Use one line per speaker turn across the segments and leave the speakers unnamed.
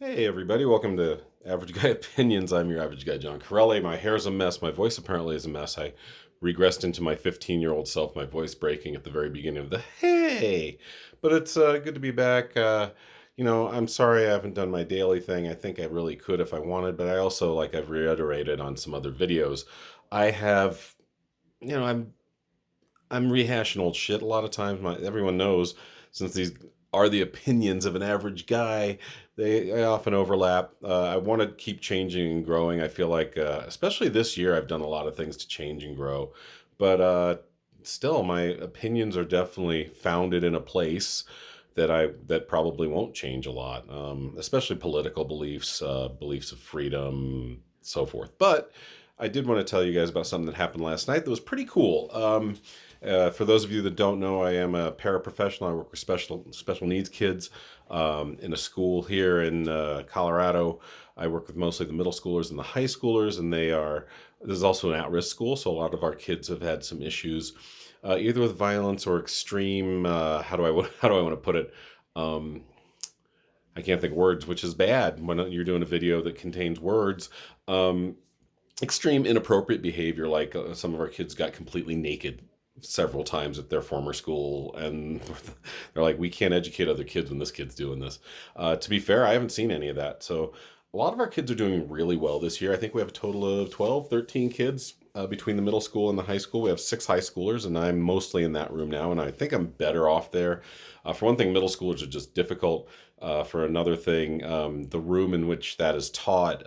Hey everybody, welcome to Average Guy Opinions. I'm your average guy, John Corelli. My hair's a mess. My voice apparently is a mess. I regressed into my 15-year-old self, my voice breaking at the very beginning of the hey. But it's good to be back. I'm sorry I haven't done my daily thing. I think I really could if I wanted, but I also, like I've reiterated on some other videos, I have, you know, I'm rehashing old shit a lot of times. Everyone knows, since these are the opinions of an average guy, they often overlap. I want to keep changing and growing. I feel like, especially this year, I've done a lot of things to change and grow, but still, my opinions are definitely founded in a place that probably won't change a lot, especially political beliefs, beliefs of freedom, so forth. But I did want to tell you guys about something that happened last night that was pretty cool. For those of you that don't know, I am a paraprofessional. I work with special needs kids in a school here in Colorado. I work with mostly the middle schoolers and the high schoolers, and this is also an at-risk school, so a lot of our kids have had some issues, either with violence or extreme. How do I want to put it? Um, I can't think of words, which is bad when you're doing a video that contains words. Um, Extreme inappropriate behavior, like some of our kids got completely naked several times at their former school, and they're like, we can't educate other kids when this kid's doing this. To be fair, I haven't seen any of that. So a lot of our kids are doing really well this year. I think we have a total of 12, 13 kids between the middle school and the high school. We have 6 high schoolers, and I'm mostly in that room now, and I think I'm better off there. For one thing, middle schoolers are just difficult. For another thing, the room in which that is taught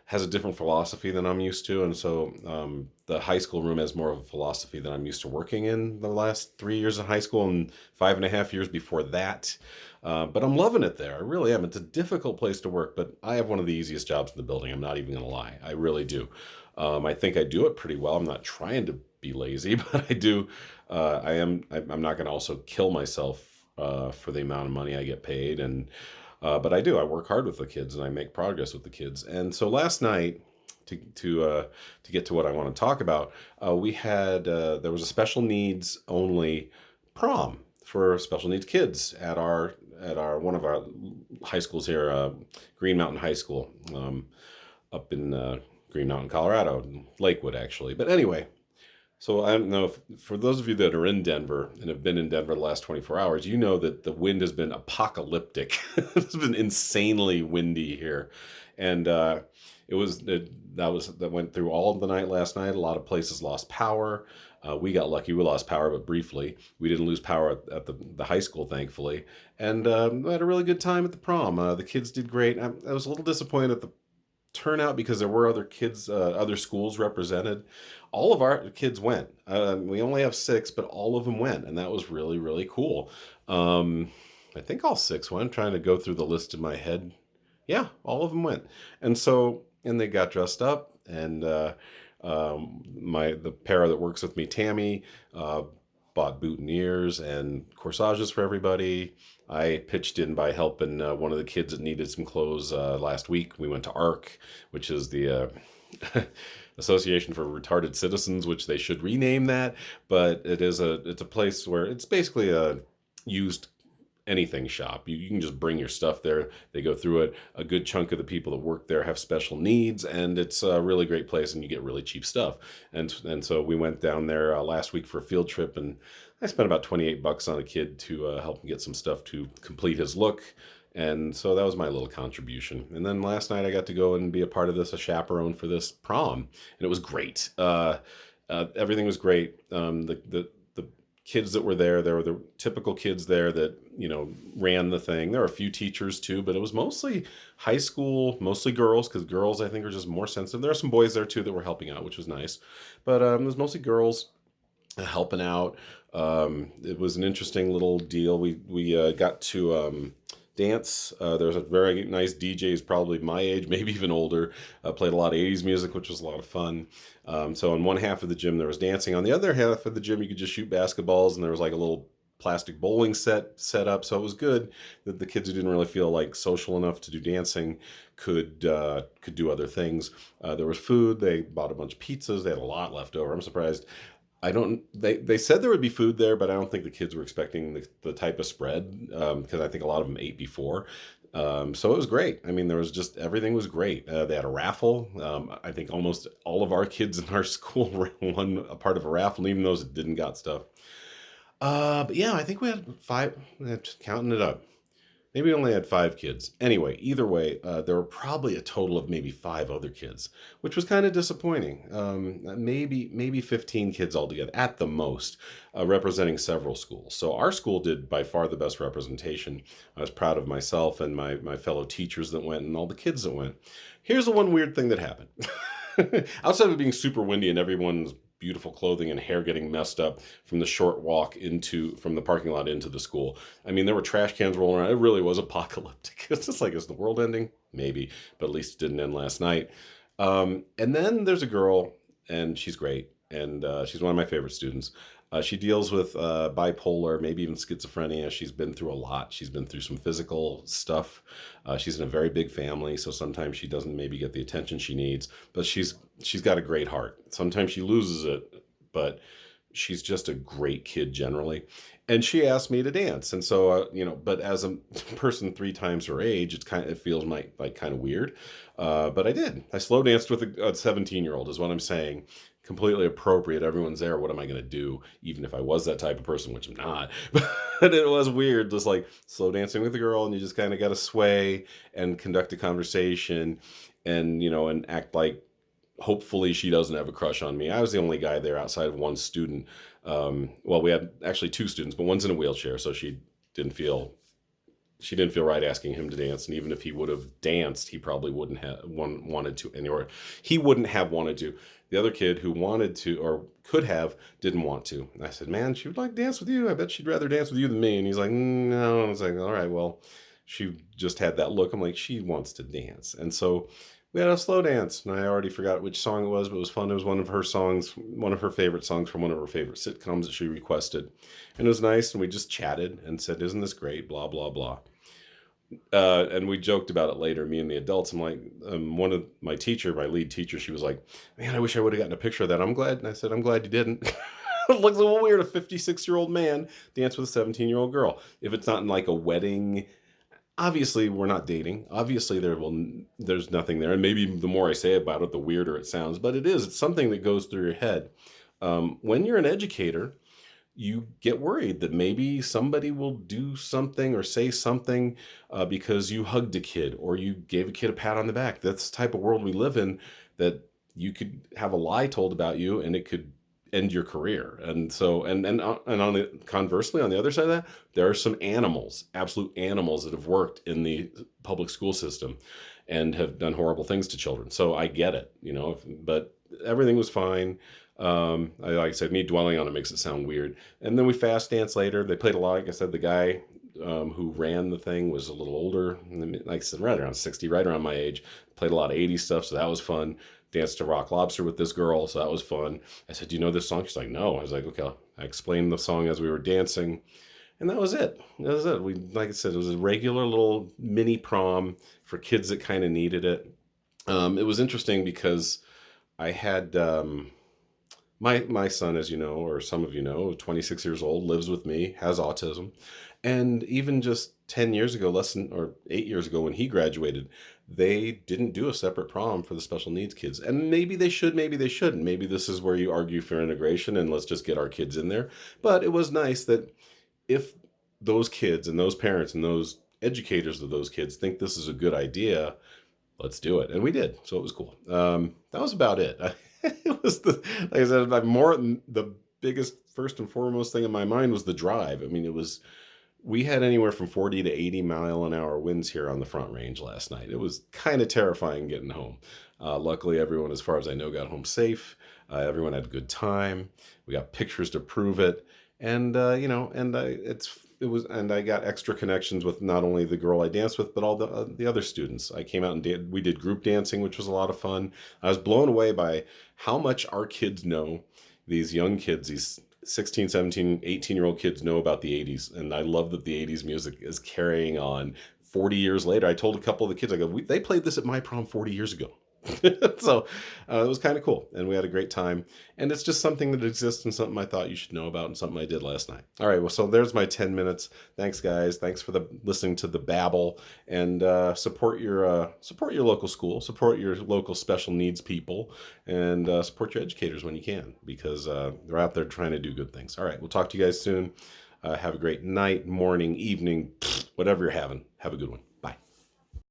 has a different philosophy than I'm used to. And so the high school room has more of a philosophy than I'm used to working in the last 3 years of high school and 5.5 years before that. But I'm loving it there. I really am. It's a difficult place to work, but I have one of the easiest jobs in the building. I'm not even going to lie. I really do. I think I do it pretty well. I'm not trying to be lazy, but I do. I'm not going to also kill myself for the amount of money I get paid. But I do. I work hard with the kids and I make progress with the kids. And so last night, to get to what I want to talk about, we had there was a special needs only prom for special needs kids at our one of our high schools here, Green Mountain High School, up in Green Mountain, Colorado, Lakewood actually. But anyway, so I don't know if, for those of you that are in Denver and have been in Denver the last 24 hours, you know that the wind has been apocalyptic. It's been insanely windy here, and that went through all of the night last night. A lot of places lost power. We got lucky; we lost power, but briefly. We didn't lose power at the high school, thankfully, and we had a really good time at the prom. The kids did great. I was a little disappointed at the turnout because there were other kids, other schools represented. All of our kids went. We only have 6, but all of them went, and that was really, really cool. Um, I think all 6 went. I'm trying to go through the list in my head. Yeah, all of them went, and they got dressed up, and the pair that works with me, Tammy, bought boutonnieres and corsages for everybody. I pitched in by helping one of the kids that needed some clothes last week. We went to ARC, which is the Association for Retarded Citizens, which they should rename that. But it's a place where it's basically a used anything shop. You can just bring your stuff there. They go through it. A good chunk of the people that work there have special needs, and it's a really great place, and you get really cheap stuff. And so we went down there last week for a field trip, and I spent about $28 on a kid to help him get some stuff to complete his look. And so that was my little contribution. And then last night I got to go and be a part of this, a chaperone for this prom, and it was great. Everything was great. The kids that were there were the typical kids there that ran the thing. There were a few teachers too, but it was mostly high school, mostly girls, because girls I think are just more sensitive. There are some boys there too that were helping out, which was nice, but it was mostly girls helping out. It was an interesting little deal. We got to dance. There was a very nice DJ who's probably my age, maybe even older. Played a lot of 80s music, which was a lot of fun. So on one half of the gym there was dancing. On the other half of the gym you could just shoot basketballs, and there was like a little plastic bowling set up. So it was good that the kids who didn't really feel like social enough to do dancing could do other things. There was food. They bought a bunch of pizzas. They had a lot left over. I'm surprised. I don't. They said there would be food there, but I don't think the kids were expecting the type of spread, because I think a lot of them ate before. So it was great. I mean, there was just everything was great. They had a raffle. I think almost all of our kids in our school won a part of a raffle, even those that didn't got stuff. But yeah, I think we had five. Just counting it up. Maybe we only had five kids. Anyway, either way, there were probably a total of maybe five other kids, which was kind of disappointing. Maybe 15 kids altogether at the most, representing several schools. So our school did by far the best representation. I was proud of myself and my fellow teachers that went and all the kids that went. Here's the one weird thing that happened. Outside of it being super windy and everyone's beautiful clothing and hair getting messed up from the short walk from the parking lot into the school. I mean, there were trash cans rolling around. It really was apocalyptic. It's just like, is the world ending? Maybe, but at least it didn't end last night. And then there's a girl, and she's great, and she's one of my favorite students. She deals with bipolar, maybe even schizophrenia. She's been through a lot. She's been through some physical stuff. She's in a very big family, so sometimes she doesn't maybe get the attention she needs. But she's got a great heart. Sometimes she loses it, but she's just a great kid generally. And she asked me to dance, and so but as a person three times her age, it feels like kind of weird. But I did. I slow danced with a 17-year-old, is what I'm saying. Completely appropriate. Everyone's there. What am I going to do? Even if I was that type of person, which I'm not. But it was weird, just like slow dancing with a girl, and you just kind of got to sway and conduct a conversation, and act like hopefully she doesn't have a crush on me. I was the only guy there outside of one student. Well, we had actually two students, but one's in a wheelchair, so didn't feel she didn't feel right asking him to dance. And even if he would have danced, he probably wouldn't have wanted to, or he wouldn't have wanted to. The other kid who wanted to or could have didn't want to. And I said, man, she would like to dance with you. I bet she'd rather dance with you than me. And he's like, no. I was like, all right, well, she just had that look. I'm like, she wants to dance. And so we had a slow dance, and I already forgot which song it was, but it was fun. It was one of her songs, one of her favorite songs from one of her favorite sitcoms that she requested. And it was nice, and we just chatted and said, isn't this great, blah, blah, blah. And we joked about it later, me and the adults. I'm like, one of my lead teacher, she was like, man, I wish I would have gotten a picture of that. I'm glad. And I said, I'm glad you didn't. It looks a little weird, a 56-year-old man dance with a 17-year-old girl. If it's not in like a wedding, obviously we're not dating. Obviously there's nothing there. And maybe the more I say about it, the weirder it sounds. But it's something that goes through your head. When you're an educator, you get worried that maybe somebody will do something or say something because you hugged a kid or you gave a kid a pat on the back. That's the type of world we live in, that you could have a lie told about you and it could end your career. And so, and on the conversely, on the other side of that, there are some animals, absolute animals, that have worked in the public school system and have done horrible things to children. So I get it, but everything was fine. Like I said, me dwelling on it makes it sound weird. And then we fast danced later. They played a lot. Like I said, the guy who ran the thing was a little older, like I said, right around 60, right around my age. Played a lot of 80s stuff, so that was fun. Danced to Rock Lobster with this girl, so that was fun. I said, do you know this song? She's like, no. I was like, okay. I explained the song as we were dancing, and that was it. That was it. Like I said, it was a regular little mini prom for kids that kind of needed it. It was interesting because I had my son, as you know, or some of you know, 26 years old, lives with me, has autism. And even just 10 years ago, or 8 years ago when he graduated, they didn't do a separate prom for the special needs kids. And maybe they should, maybe they shouldn't. Maybe this is where you argue for integration and let's just get our kids in there. But it was nice that if those kids and those parents and those educators of those kids think this is a good idea, let's do it. And we did. So it was cool. That was about it. It was like I said, the biggest, first and foremost thing in my mind was the drive. I mean, we had anywhere from 40 to 80 mile an hour winds here on the Front Range last night. It was kind of terrifying getting home. Luckily, everyone, as far as I know, got home safe. Everyone had a good time. We got pictures to prove it. And, and I got extra connections with not only the girl I danced with, but all the other students. I came out and we did group dancing, which was a lot of fun. I was blown away by how much our kids know, these young kids, these 16, 17, 18-year-old kids know about the 80s. And I love that the 80s music is carrying on 40 years later. I told a couple of the kids, I go, they played this at my prom 40 years ago. So it was kind of cool, and we had a great time. And it's just something that exists and something I thought you should know about and something I did last night. All right, well, so there's my 10 minutes. Thanks, guys. Thanks for the listening to the babble, and support your local school, support your local special needs people, and support your educators when you can, because they're out there trying to do good things. All right, we'll talk to you guys soon. Have a great night, morning, evening, whatever you're having. Have a good one.